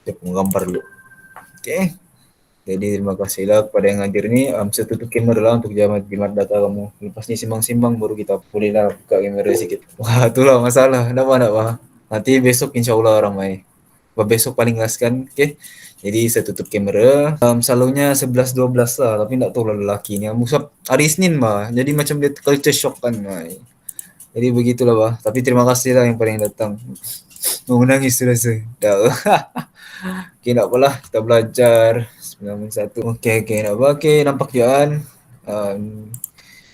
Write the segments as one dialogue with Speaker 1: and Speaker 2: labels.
Speaker 1: Saya menggambar dulu. Oke. Jadi terima kasihlah kepada yang hadir ini. Saya tutup kamera lah untuk jimat data kamu. Lepas ini simbang-simbang baru kita bolehlah buka kamera sedikit. Wah, itulah masalah. Kenapa? Nanti besok insya Allah ramai. Besok paling last kan. Oke. Jadi saya tutup kamera. Salahnya 11-12 lah. Tapi tak tahu lah lelaki ni. Musab hari Senin mah. Jadi macam dia culture shock kan. Jadi begitulah bah. Tapi terima kasih lah yang paling datang. Mau menangis rasa. Dah. Okey, tak apalah. Kita belajar 91. Okey, nak apa? Okey, nampak je kan. Um,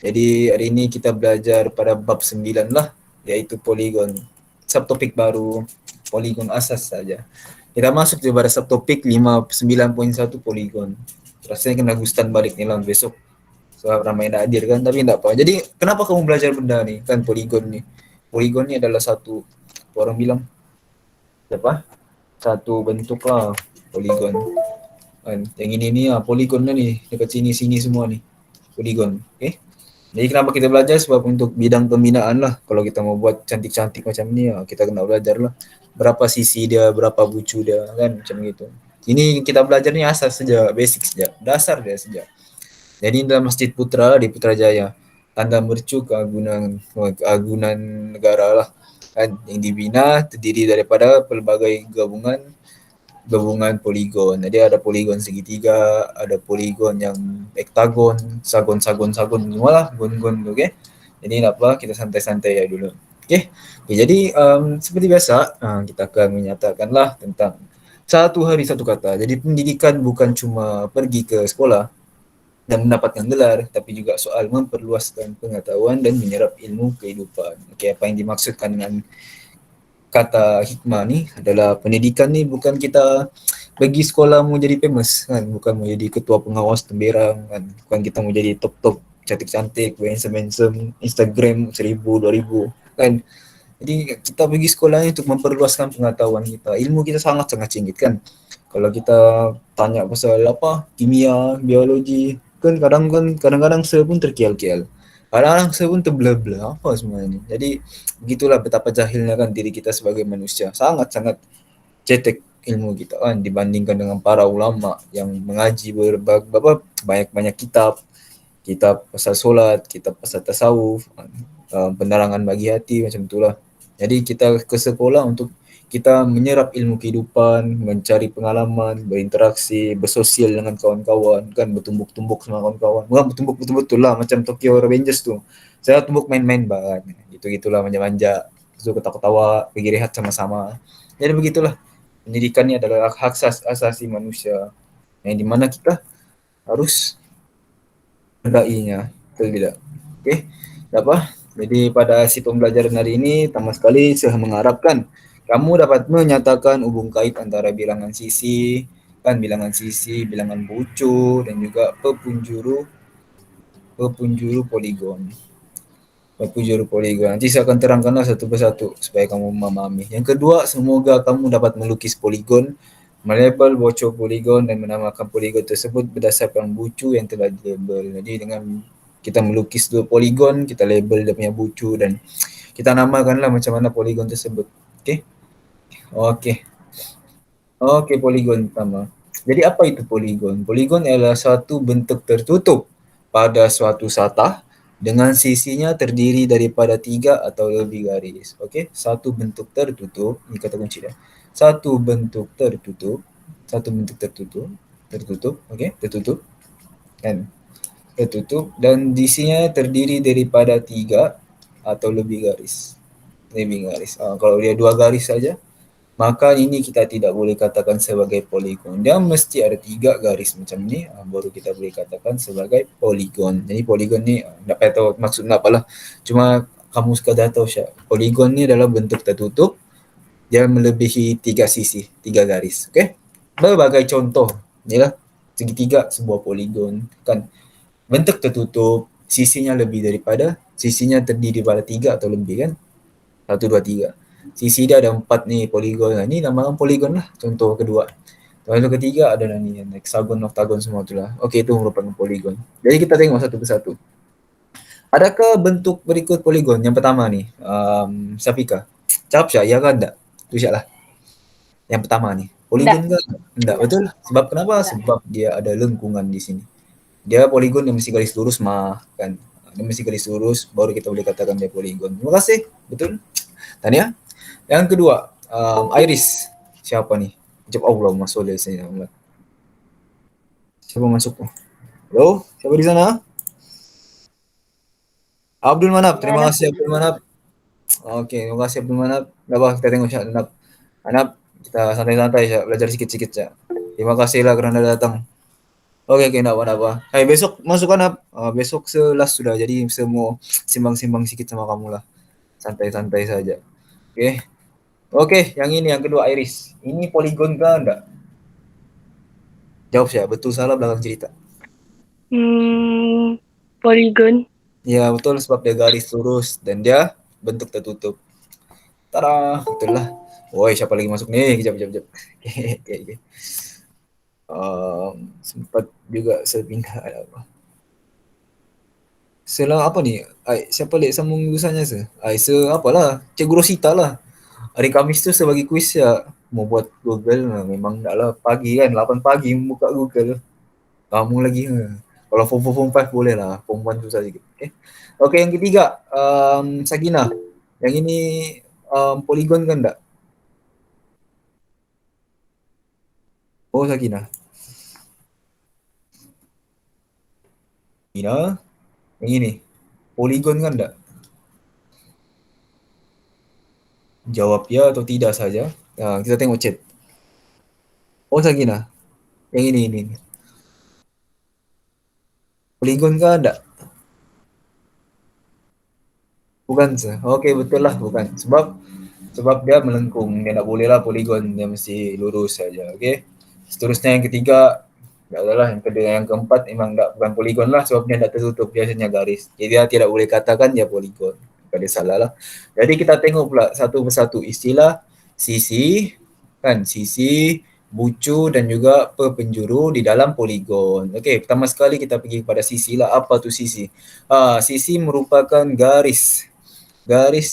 Speaker 1: jadi hari ini kita belajar pada bab 9 lah. Iaitu poligon. Subtopik baru. Poligon asas saja. Kita masuk je pada subtopik 9.1 poligon. Rasanya kena gustan balik ni lah besok. Sebab ramai nak hadir kan. Tapi tak apa. Jadi kenapa kamu belajar benda ni? Kan poligon ni. Poligon ni adalah satu. Orang bilang. Apa? Satu bentuk lah. Poligon. Kan? Yang ini ni poligon lah ni. Dekat sini-sini semua ni. Poligon. Okay. Jadi kenapa kita belajar? Sebab untuk bidang pembinaan lah. Kalau kita mau buat cantik-cantik macam ni, kita kena belajar lah. Berapa sisi dia, berapa bucu dia, kan macam gitu. Ini kita belajar ni asas saja, basic saja, dasar dia saja. Jadi dalam Masjid Putra di Putrajaya, tanda mercu keagungan negara lah. Kan, yang dibina terdiri daripada pelbagai gabungan poligon. Jadi ada poligon segitiga, ada poligon yang hektagon, sagon semua lah, gon-gon tu, okay. Jadi nak apa, kita santai-santai ya dulu. Okay. Jadi seperti biasa, kita akan menyatakanlah tentang satu hari satu kata. Jadi pendidikan bukan cuma pergi ke sekolah dan mendapatkan gelar, tapi juga soal memperluaskan pengetahuan dan menyerap ilmu kehidupan. Okay, apa yang dimaksudkan dengan kata hikmah ni adalah pendidikan ni bukan kita pergi sekolah mau jadi famous kan, bukan mau jadi ketua pengawas temberang kan, bukan kita mau jadi top-top cantik-cantik, handsome Instagram 1000 2000 kan. Jadi kita pergi sekolah ni untuk memperluaskan pengetahuan kita. Ilmu kita sangat-sangat tinggi kan. Kalau kita tanya pasal apa, kimia, biologi, kan kadang-kadang saya pun terkial-kial. Kadang-kadang saya pun terbelah-belah apa semua ini. Jadi begitulah betapa jahilnya kan diri kita sebagai manusia. Sangat-sangat cetek ilmu kita kan dibandingkan dengan para ulama yang mengaji banyak-banyak kitab pasal solat, kitab pasal tasawuf, penerangan bagi hati macam itulah. Jadi kita ke sekolah untuk kita menyerap ilmu kehidupan, mencari pengalaman, berinteraksi, bersosial dengan kawan-kawan, kan bertumbuk-tumbuk sama kawan-kawan. Bukan bertumbuk betul-betul lah macam Tokyo Revengers tu. Saya tumbuk main-main banget. Gitu-gitulah manja-manja. Terus ketawa-ketawa, pergi rehat sama-sama. Jadi begitulah. Pendidikan ini adalah hak asasi manusia. Yang dimana kita harus meraihnya. Betul tidak? Okey. Apa? Jadi pada si pembelajaran hari ini, pertama sekali saya mengharapkan kamu dapat menyatakan hubung kait antara bilangan sisi, kan bilangan sisi, bilangan bucu, dan juga pepunjuru poligon. Pepunjuru poligon. Nanti saya akan terangkanlah satu persatu supaya kamu memahami. Yang kedua, semoga kamu dapat melukis poligon, melabel bocor poligon dan menamakan poligon tersebut berdasarkan bucu yang telah dilabel. Jadi dengan kita melukis dua poligon, kita label dia punya bucu dan kita namakanlah macam mana poligon tersebut. Okey? Okey. Okey, poligon pertama. Jadi apa itu poligon? Poligon adalah suatu bentuk tertutup pada suatu satah dengan sisinya terdiri daripada 3 atau lebih garis. Okey, satu bentuk tertutup, ini kata kunci dia. Satu bentuk tertutup, okey, tertutup. Kan? Tertutup dan isinya terdiri daripada 3 atau lebih garis. Lebih garis. Kalau dia 2 garis saja, maka ini kita tidak boleh katakan sebagai poligon. Dia mesti ada 3 garis macam ni, baru kita boleh katakan sebagai poligon. Jadi poligon ni, tak payah tahu maksudnya apalah. Cuma kamu sekadar tahu Syah, poligon ni adalah bentuk tertutup, dia melebihi 3 sisi, 3 garis. Okay? Berbagai contoh, inilah segitiga sebuah poligon. Kan? Bentuk tertutup, sisinya terdiri pada 3 atau lebih kan? 1, 2, 3. Sisi dia ada 4 ni poligon. Ni namakan poligon lah. Contoh kedua. Contoh ketiga ada ni hexagon, octagon semua tu lah. Okey, itu merupakan poligon. Jadi kita tengok satu persatu. Adakah bentuk berikut poligon? Yang pertama ni, Safika. Cakap Syah, ya kan tak? Tu Syah lah. Yang pertama ni. Poligon
Speaker 2: Enggak.
Speaker 1: kan? Enggak, betul. Sebab kenapa?
Speaker 2: Enggak.
Speaker 1: Sebab dia ada lengkungan di sini. Dia poligon yang mesti garis lurus mah kan. Dia mesti garis lurus baru kita boleh katakan dia poligon. Terima kasih. Betul. Tania. Yang kedua, Iris. Siapa nih? Jawab Allah masuk sini. Siapa masuk? Halo, siapa di sana? Abdul Manap. Terima
Speaker 2: Gimana
Speaker 1: kasih Abdul Manap. Oke, terima kasih Abdul Manap. Dapat kita tengok Syak Manap. Manap, kita santai-santai Syak, belajar sikit-sikit Syak. Terima kasih lah kerana datang. Oke, oke, enggak apa-apa. Hai, besok masuk kan, besok selas sudah, jadi semua simbang-simbang sedikit sama kamu lah. Santai-santai saja. Oke. Oke, yang ini, yang kedua, Iris. Ini poligon kah enggak? Jawab ya, betul salah belakang cerita.
Speaker 2: Poligon.
Speaker 1: Ya, betul sebab dia garis lurus dan dia bentuk tertutup. Tada, betul lah. Woi, siapa lagi masuk nih? Kejap, kejap, kejap. Oke, oke. Sempat juga sepindah apa. Selang apa nih? Ai, siapa lek sambung urusannya se? Ai, apalah? Cikgu Rosita lah. Hari Kamis tu sebagai kuis ya mau buat Google memang dah lah pagi kan 8 pagi buka Google. Kamu lagi kalau form 5 boleh lah, form 1 susah sedikit. Okey. Okey, yang ketiga Sagina. Yang ini poligon kan enggak? Oh, Sagina. Sagina. Yang ini poligon kan enggak? Jawab ya atau tidak saja. Kita tengok chat. Oh, Sagina. Yang ini. Poligon kan enggak? Bukan sih. Oke, betul lah bukan. Sebab dia melengkung, dia tak boleh lah poligon, dia mesti lurus saja. Okey. Seterusnya yang ketiga, tak adalah yang kedua, yang keempat memang tak bukan poligon lah sebab dia tak tertutup, biasanya garis. Jadi dia tidak boleh katakan dia poligon. Kalau salah lah. Jadi kita tengok pula satu persatu istilah sisi, kan sisi, bucu dan juga perpenjuru di dalam poligon. Okey, pertama sekali kita pergi kepada sisi lah. Apa tu sisi? Sisi merupakan garis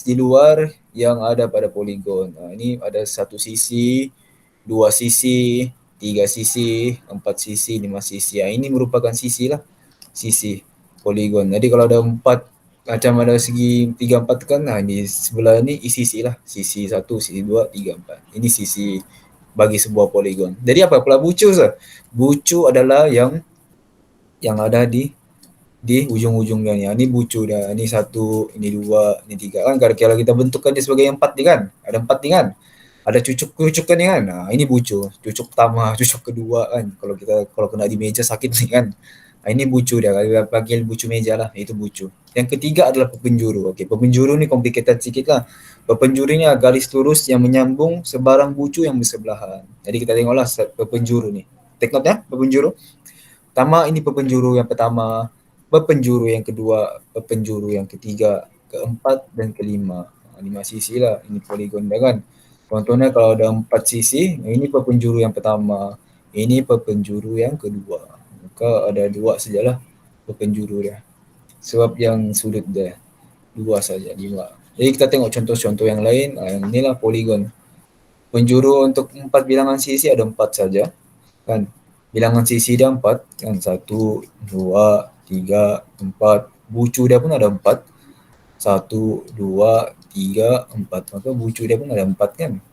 Speaker 1: di luar yang ada pada poligon. Ini ada satu sisi, dua sisi, tiga sisi, empat sisi, lima sisi. Ini merupakan sisi lah, sisi poligon. Jadi kalau ada empat, macam ada segi tiga empat kan, di sebelah ini sisi lah, sisi satu, sisi dua, tiga empat. Ini sisi bagi sebuah poligon. Jadi apa pula bucu? Bucu adalah yang ada di ujung-ujungnya ni. Ini bucu dah. Ini satu, ini dua, ini tiga kan. Kalau kita bentukkan dia sebagai empat ni kan. Ada empat ni kan. Ada cucuk-cucukkan ni kan. Ini bucu. Cucuk pertama, cucuk kedua kan. Kalau kena di meja sakit ni kan. Ini bucu dia. Kalau panggil bucu meja lah. Itu bucu. Yang ketiga adalah pepenjuru. Okey, pepenjuru ni complicated sikit lah. Pepenjuru ni garis lurus yang menyambung sebarang bucu yang bersebelahan. Jadi kita tengoklah pepenjuru ni. Take note ya, pepenjuru. Pertama ini pepenjuru yang pertama, pepenjuru yang kedua, pepenjuru yang ketiga, keempat dan kelima. Lima sisi lah, ini poligon dah kan. Contohnya kalau ada empat sisi, ini pepenjuru yang pertama, ini pepenjuru yang kedua. Maka ada dua sajalah pepenjuru dia. Sebab yang sudut dia dua saja, lima. Jadi kita tengok contoh-contoh yang lain, yang inilah poligon. Penjuru untuk empat bilangan sisi ada empat saja, kan. Bilangan sisi dia empat, kan. Satu, dua, tiga, empat. Bucu dia pun ada empat. Satu, dua, tiga, empat. Maka bucu dia pun ada empat kan.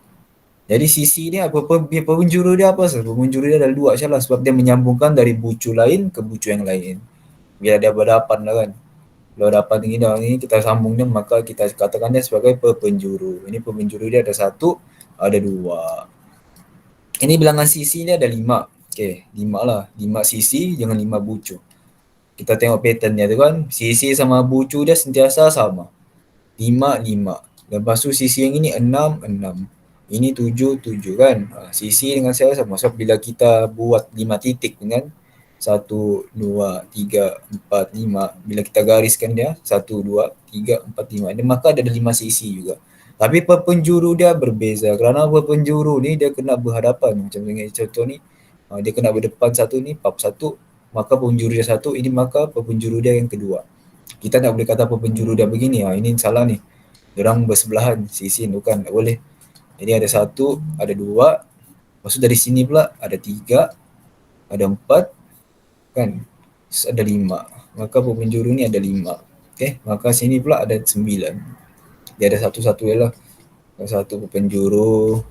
Speaker 1: Jadi sisi dia apa penjuru dia apa? Penjuru dia ada dua saja lah sebab dia menyambungkan dari bucu lain ke bucu yang lain. Bila dia berhadapan lah kan. Kalau dapat ini kita sambung dia maka kita katakan dia sebagai perpenjuru. Ini perpenjuru dia ada satu, ada dua. Ini bilangan sisi ni ada 5. Okey, 5 lah. 5 sisi dengan 5 bucu. Kita tengok pattern dia tu kan. Sisi sama bucu dia sentiasa sama. 5, 5. Lepas tu sisi yang ini 6, 6. Ini 7, 7 kan. Sisi dengan saya sama. So bila kita buat 5 titik kan. 1, 2, 3, 4, 5. Bila kita gariskan dia 1, 2, 3, 4, 5. Maka ada 5 sisi juga. Tapi perpenjuru dia berbeza kerana perpenjuru ni dia kena berhadapan macam dengan contoh ni, dia kena berdepan satu ni, pap satu, maka penjuru dia satu, ini maka perpenjuru dia yang kedua. Kita tak boleh kata perpenjuru dia begini, ini salah ni. Diorang bersebelahan, sisi bukan, tak boleh. Jadi ada satu, ada dua, Lepas tu dari sini pula ada 3, ada 4, kan? Terus ada 5. Maka penjuru ni ada 5. Okay, maka sini pula ada 9. Dia ada satu-satu je lah. Satu penjuru,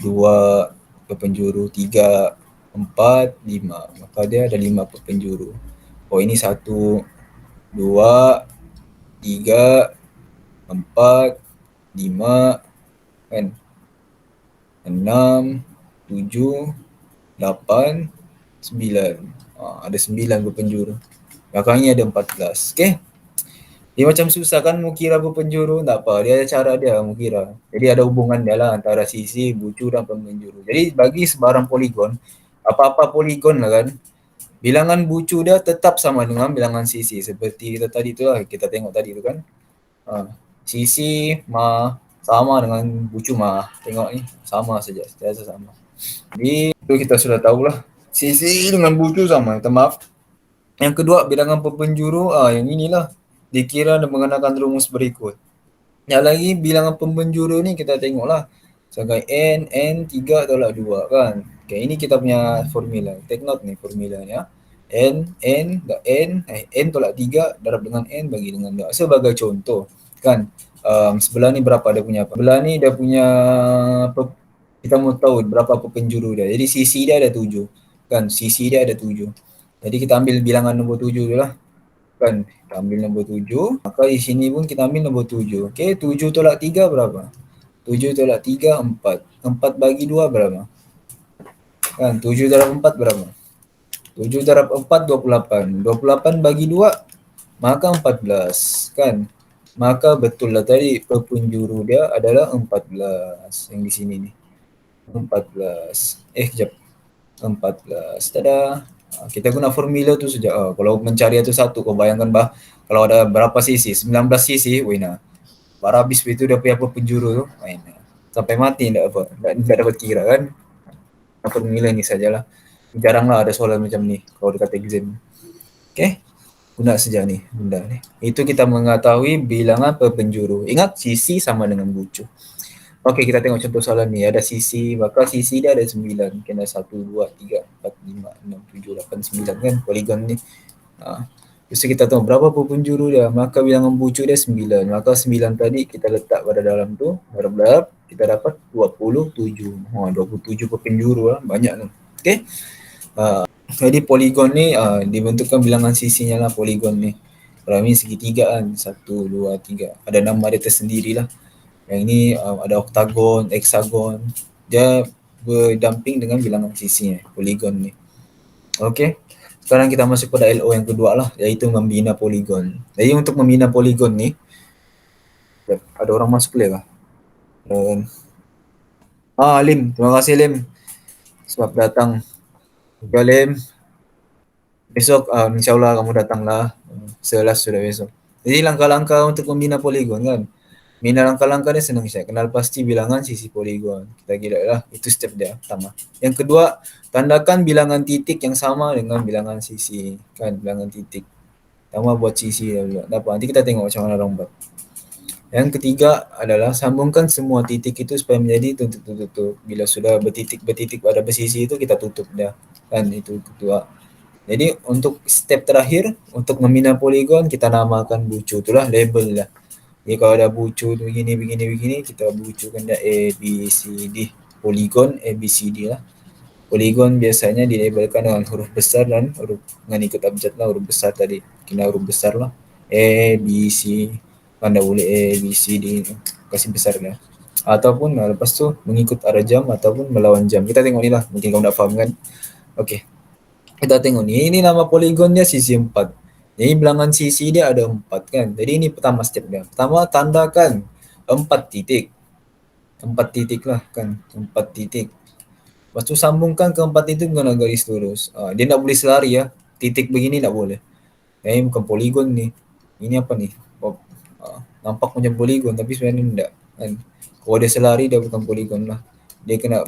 Speaker 1: 2 penjuru, 3, 4, 5. Maka dia ada 5 penjuru. Oh, ini 1, 2, 3, 4, 5, kan? 6, 7, 8, 9. Ada 9 berpenjuru. Belakangnya ada 14. Okay? Dia macam susah kan mau kira berpenjuru, tak apa. Dia ada cara dia mau kira. Jadi ada hubungan dia lah antara sisi, bucu dan penjuru. Jadi bagi sebarang poligon, apa-apa poligon lah kan, bilangan bucu dia tetap sama dengan bilangan sisi. Seperti kita tadi tu lah, kita tengok tadi tu kan. Sisi ma sama dengan bucu ma. Tengok ni, sama saja, setiasa sama. Jadi itu kita sudah tahu lah. Sisi dengan bucu sama, minta maaf. Yang kedua, bilangan penjuru, yang inilah. Dikira dan menggunakan rumus berikut. Yang lagi bilangan penjuru ni kita tengoklah. Sebagai N 3 tolak 2 kan. Okay, ini kita punya formula. Take note ni formula ni ya. N tolak 3 darab dengan N bagi dengan 2. Sebagai contoh kan. Sebelah ni berapa dia punya apa? Sebelah ni dia punya kita mau tahu berapa penjuru dia. Jadi sisi dia ada 7. Kan, sisi dia ada 7. Jadi kita ambil bilangan nombor 7 je lah. Kan, kita ambil nombor 7. Maka di sini pun kita ambil nombor 7. Okey, 7 tolak 3 berapa? 7 tolak 3, 4. 4 bagi 2 berapa? Kan, 7 darab 4 berapa? 7 darab 4, 28. 28 bagi 2, maka 14. Kan? Maka betul lah tadi penjuru dia adalah 14. Yang di sini ni. 14. Kejap. 14. Tada. Kita guna formula tu saja. Kalau mencari itu satu, kau bayangkan bah, kalau ada berapa sisi? 19 sisi, wina. Baru habis itu dia punya penjuru tu, sampai mati tidak dapat kira kan. Formula ni sajalah. Jaranglah ada soalan macam ni kalau dekat exam. Okay? Guna saja ni benda ni. Itu kita mengetahui bilangan penjuru. Ingat sisi sama dengan bucu. Okey, kita tengok contoh soalan ni. Ada sisi, maka sisi dia ada 9. Kena 1, 2, 3, 4, 5, 6, 7, 8, 9 kan poligon ni. Terus kita tahu berapa penjuru dia. Maka bilangan bucu dia 9. Maka 9 tadi kita letak pada dalam tu. Darab, kita dapat 27. 27 penjuru lah. Banyak tu. Okey. Jadi poligon ni dibentukkan bilangan sisinya lah poligon ni. Kalau ni segitiga kan. 1, 2, 3. Ada nama dia tersendiri lah. Yang ini ada oktagon, heksagon. Dia berdamping dengan bilangan sisinya, poligon ni. Okey. Sekarang kita masuk pada LO yang kedua lah, iaitu membina poligon. Jadi untuk membina poligon ni, ada orang masuk lagi kah? Lim. Terima kasih Lim sebab datang. Okay, Lim. Besok insyaAllah kamu datanglah. Selas sudah besok. Jadi langkah-langkah untuk membina poligon kan. Mina langkah-langkah dia senang saya. Kenal pasti bilangan sisi poligon. Kita kira lah. Itu step dia pertama. Yang kedua, tandakan bilangan titik yang sama dengan bilangan sisi. Kan, bilangan titik. Pertama buat sisi dia. Nanti kita tengok macam mana orang buat. Yang ketiga adalah sambungkan semua titik itu supaya menjadi tutup. Bila sudah bertitik pada bersisi itu kita tutup dia. Kan, itu kedua. Jadi untuk step terakhir, untuk membina poligon, kita namakan bucu. Itulah label lah. Jadi kalau ada bucu begini, kita bucukan dia A, B, C, D. Poligon A, B, C, D lah. Poligon biasanya dilabelkan dengan huruf besar dan huruf dengan ikut abjad lah, huruf besar tadi. Kena huruf besar lah. A, B, C. Anda boleh A, B, C, D. Kasih besar lah. Ataupun lepas tu mengikut arah jam ataupun melawan jam. Kita tengok ni lah. Mungkin kamu dah faham kan. Okey. Kita tengok ni. Ini nama poligon dia sisi 4. Jadi bilangan sisi dia ada 4 kan. Jadi ini pertama step dia. Pertama tandakan 4 titik. 4 titik lah kan. 4 titik. Lepas tu sambungkan ke 4 titik dengan garis lurus. Dia tak boleh selari ya. Titik begini tak boleh. Ini bukan poligon ni. Ini apa ni? Nampak macam poligon tapi sebenarnya tidak kan. Kalau dia selari dia bukan poligon lah. Dia kena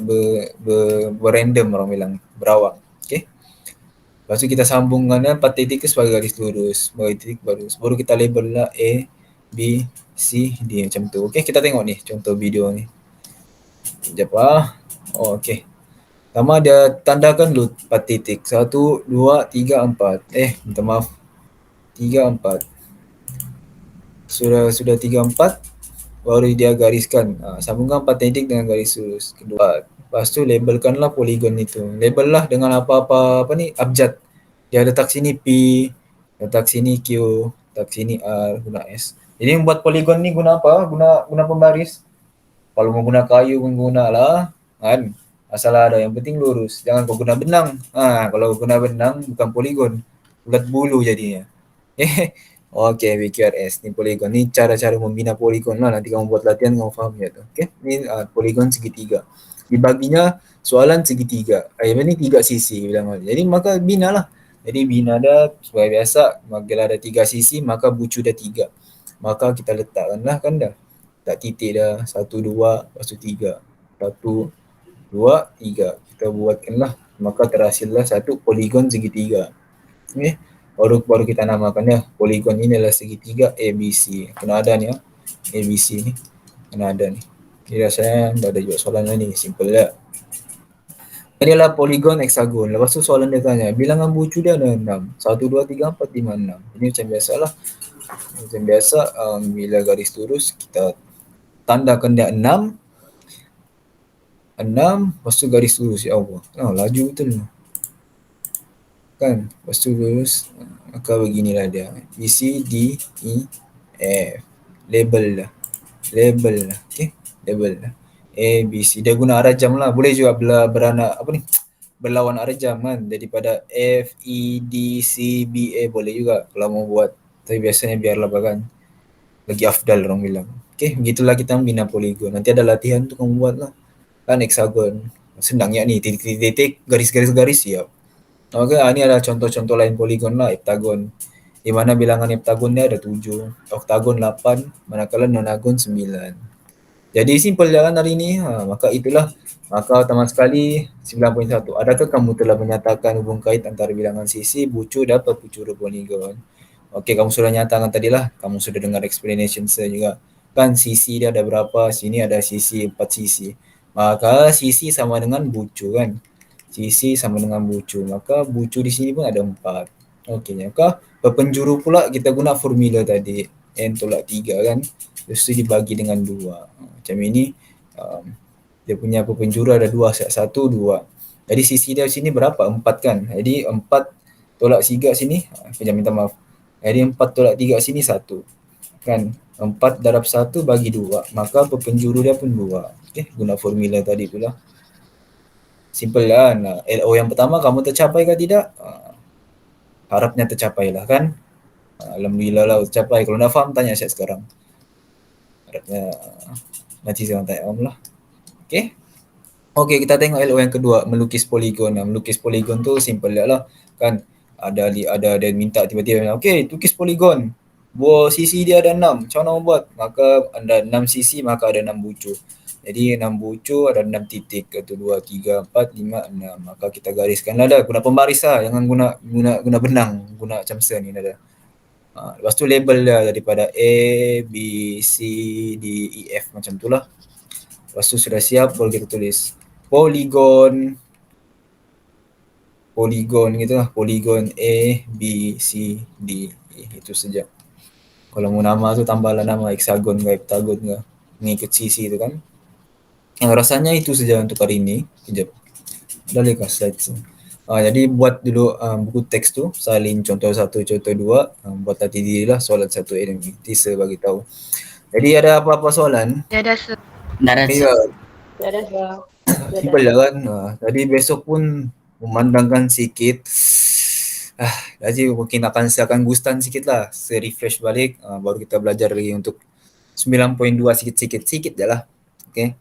Speaker 1: berrandom orang bilang. Berawak. Okay. Lepas tu kita sambungkan 4 titik ke sebagai garis lurus. Sebagai titik baru kita label lah A, B, C, D macam tu. Okay, kita tengok ni contoh video ni. Sekejap lah. Okay. Pertama dia tandakan dulu 4 titik. 1, 2, 3, 4. Minta maaf. 3, 4. Sudah 3, 4, baru dia gariskan. Sambungkan 4 titik dengan garis lurus. Kedua, lepas tu labelkanlah poligon itu. Label lah dengan apa ni, abjad. Dia letak sini P, letak sini Q, letak sini R, guna S. Jadi membuat poligon ni guna apa? Guna pembaris. Kalau mau guna kayu pun guna lah, kan? Masalah ada, yang penting lurus. Jangan kau guna benang. Kalau guna benang bukan poligon, bulat bulu jadinya. Oke, BQRS ni poligon. Ni cara-cara membina poligon lah. Nanti kamu buat latihan kamu faham ya tuh. Oke, ini poligon segitiga. Dibaginya soalan segitiga. Ini 3 sisi bilang. Jadi maka bina lah. Jadi bina ada sebagai biasa. Bila ada 3 sisi maka bucu dah 3. Maka kita letakkan lah kan dah. Tak titik dah. 1, 2, lepas tu 3. 1, 2, 3. Kita buatkanlah. Maka terhasillah satu poligon segitiga. Okay. Baru kita namakan ya. Poligon ini adalah segitiga ABC. Kena ada ni ya. ABC ni. Kena ada ni. Jadi rasanya dah ada juga soalan ni. Simple ya. Ini adalah poligon hexagon. Lepas tu soalan dia tanya, bilangan bucu dia ada 6. 1, 2, 3, 4, 5, 6. Ini macam biasa lah. Macam biasa, bila garis lurus, kita tandakan dia 6. 6, lepas tu garis lurus. Ya Allah. Laju betul. Kan? Lepas tu lurus. Maka beginilah dia. B, C, D, E, F. Label lah. Okay? Label lah. A, B, C. Dia guna arah jam lah. Boleh juga beranak, berlawan arah jam kan. Daripada F, E, D, C, B, A boleh juga kalau mau buat. Tapi biasanya biarlah bahkan lagi afdal orang bilang. Okay, begitulah kita membina poligon. Nanti ada latihan tu kamu buat lah. Kan hexagon. Senang ya ni, titik-titik, garis-garis siap. Okay, ini adalah contoh-contoh lain poligon lah, heptagon. Di mana bilangan heptagonnya ada 7, oktagon 8, manakala nonagon 9. Jadi simple jalan hari ini. Maka itulah. Maka utama sekali 9.1. Adakah kamu telah menyatakan hubung kait antara bilangan sisi, bucu dan perpucuru poligon? Okey, kamu sudah nyatakan tadi lah. Kamu sudah dengar explanation saya juga. Kan sisi dia ada berapa? Sini ada sisi 4 sisi. Maka sisi sama dengan bucu kan? Sisi sama dengan bucu. Maka bucu di sini pun ada 4. Okey, maka perpenjuru pula kita guna formula tadi. N tolak 3 kan? Terus dibagi dengan 2. Macam ini. Dia punya perpenjuru ada 2. 1, 2. Jadi sisi dia sini berapa? 4 kan? Jadi 4 tolak 3 sini. Jangan minta maaf. Jadi 4 tolak 3 sini 1. Kan? 4 darab 1 bagi 2. Maka perpenjuru dia pun 2. Okay? Guna formula tadi itulah. Simple kan? LO yang pertama kamu tercapai ke tidak? Harapnya tercapai lah kan? Alhamdulillah lah tercapai. Kalau nak faham tanya saya sekarang. Harapnya nanti saya tanya om lah. Okay? Okay, kita tengok LO yang kedua, melukis poligon. Melukis poligon tu simple lah kan. Ada minta tiba-tiba, okay, lukis poligon. Buah sisi dia ada 6. Macam mana buat? Maka ada 6 sisi, maka ada 6 bucu. Jadi 6 bucu ada 6 titik. 1, 2, 3, 4, 5, 6. Maka kita gariskan lah dah. Guna pembaris lah. Jangan guna benang. Guna macam sen ni dah. Lepas tu label dia daripada A, B, C, D, E, F. Macam tu lah. Lepas tu sudah siap, boleh kita tulis poligon gitu lah. Poligon A, B, C, D, E. Itu saja. Kalau mau nama tu tambahlah nama hexagon ke heptagon ke. Mengikut sisi tu kan. Yang rasanya itu saja untuk hari ini. Sekejap. Dah lekas slide tu. Jadi buat dulu buku teks tu. Salin contoh 1, contoh 2. Buat hati diri lah soalan 1 ini. Nanti saya bagi tahu. Jadi ada apa-apa soalan?
Speaker 2: Dah ada.
Speaker 1: Simple lah kan. Jadi besok pun memandangkan sikit. Jadi mungkin saya akan gustan sikit lah. Saya refresh balik. Baru kita belajar lagi untuk 9.2 sikit je lah. Okay.